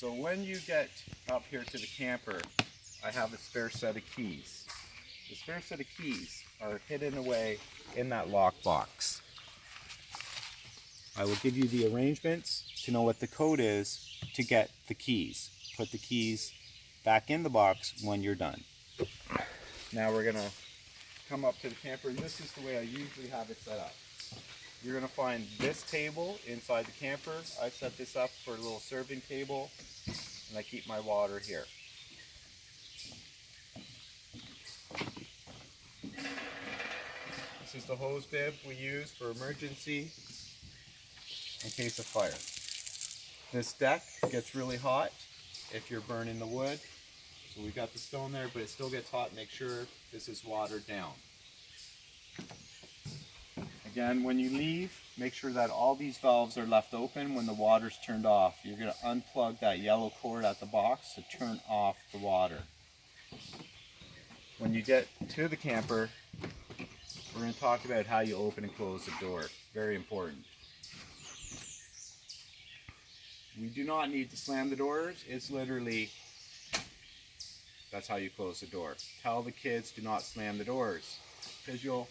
So when you get up here to the camper, I have a spare set of keys. The spare set of keys are hidden away in that lockbox. I will give you the arrangements to know what the code is to get the keys. Put the keys back in the box when you're done. Now we're gonna come up to the camper, and this is the way I usually have it set up. You're gonna find this table inside the camper. I set this up for a little serving table, and I keep my water here. This is the hose bib we use for emergency in case of fire. This deck gets really hot if you're burning the wood. So we got the stone there, but it still gets hot. Make sure this is watered down. Again, when you leave, make sure that all these valves are left open when the water's turned off. You're going to unplug that yellow cord at the box to turn off the water. When you get to the camper, we're going to talk about how you open and close the door. Very important. We do not need to slam the doors. It's literally, that's how you close the door. Tell the kids do not slam the doors, because you'll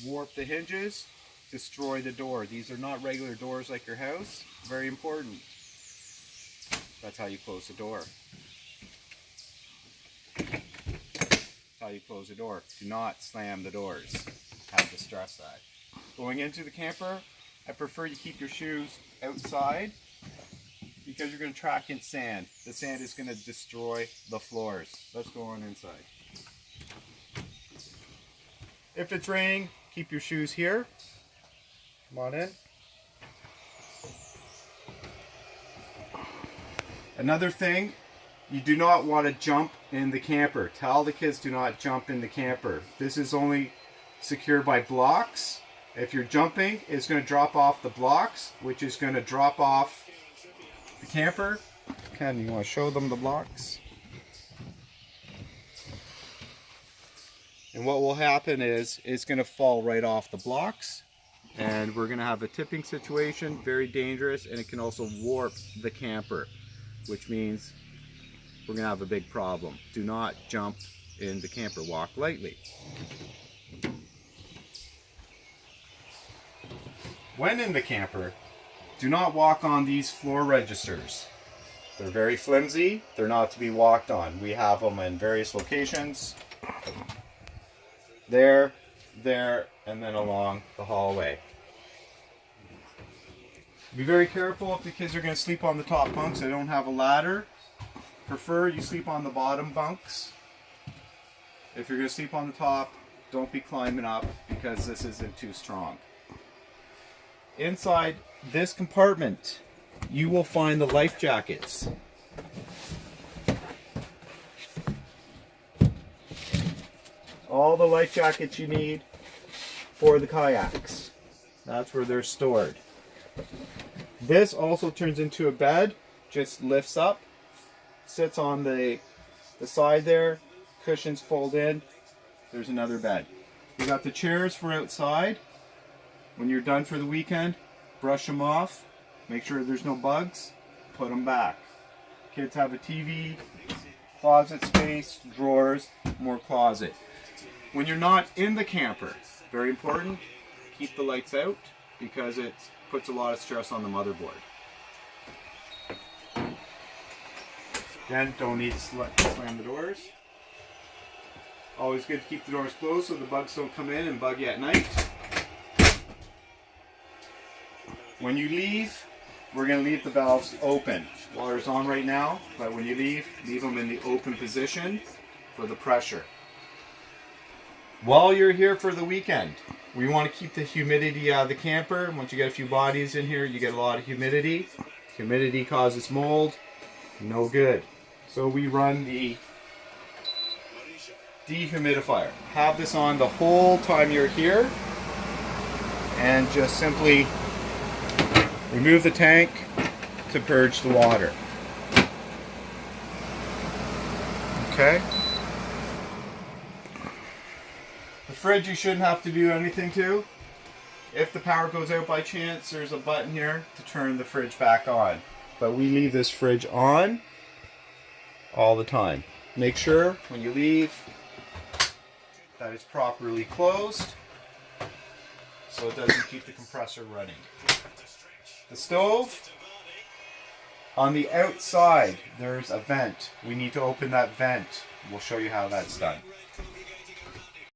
warp the hinges, destroy the door. These are not regular doors like your house. Very important. That's how you close the door. That's how you close the door. Do not slam the doors. Have to stress that. Going into the camper, I prefer you keep your shoes outside, because you're going to track in sand. The sand is going to destroy the floors. Let's go on inside. If it's raining, keep your shoes here. Come on in. Another thing, you do not want to jump in the camper. Tell the kids do not jump in the camper. This is only secured by blocks. If you're jumping, it's going to drop off the blocks, which is going to drop off the camper. Ken, you want to show them the blocks? And what will happen is it's going to fall right off the blocks, and we're going to have a tipping situation, very dangerous, and it can also warp the camper, which means we're going to have a big problem. Do not jump in the camper. Walk lightly. When in the camper, do not walk on these floor registers. They're very flimsy. They're not to be walked on. We have them in various locations. There, and then along the hallway. Be very careful if the kids are going to sleep on the top bunks. They don't have a ladder. Prefer you sleep on the bottom bunks. If you're going to sleep on the top, don't be climbing up, because this isn't too strong. Inside this compartment, you will find the life jackets. All the life jackets you need for the kayaks. That's where they're stored. This also turns into a bed, just lifts up, sits on the side there, cushions fold in, there's another bed. We got the chairs for outside. When you're done for the weekend, brush them off, make sure there's no bugs, put them back. Kids have a TV, closet space, drawers, more closet. When you're not in the camper, very important, keep the lights out, because it puts a lot of stress on the motherboard. Again, don't need to slam the doors. Always good to keep the doors closed so the bugs don't come in and bug you at night. When you leave, we're going to leave the valves open. Water's on right now, but when you leave them in the open position for the pressure. While you're here for the weekend, we want to keep the humidity out of the camper. Once you get a few bodies in here, you get a lot of humidity. Humidity causes mold. No good. So we run the dehumidifier. Have this on the whole time you're here, and just simply remove the tank to purge the water. Okay? The fridge you shouldn't have to do anything to. If the power goes out by chance, there's a button here to turn the fridge back on. but we leave this fridge on all the time. Make sure when you leave that it's properly closed so it doesn't keep the compressor running. The stove, on the outside there's a vent. We need to open that vent. We'll show you how that's done.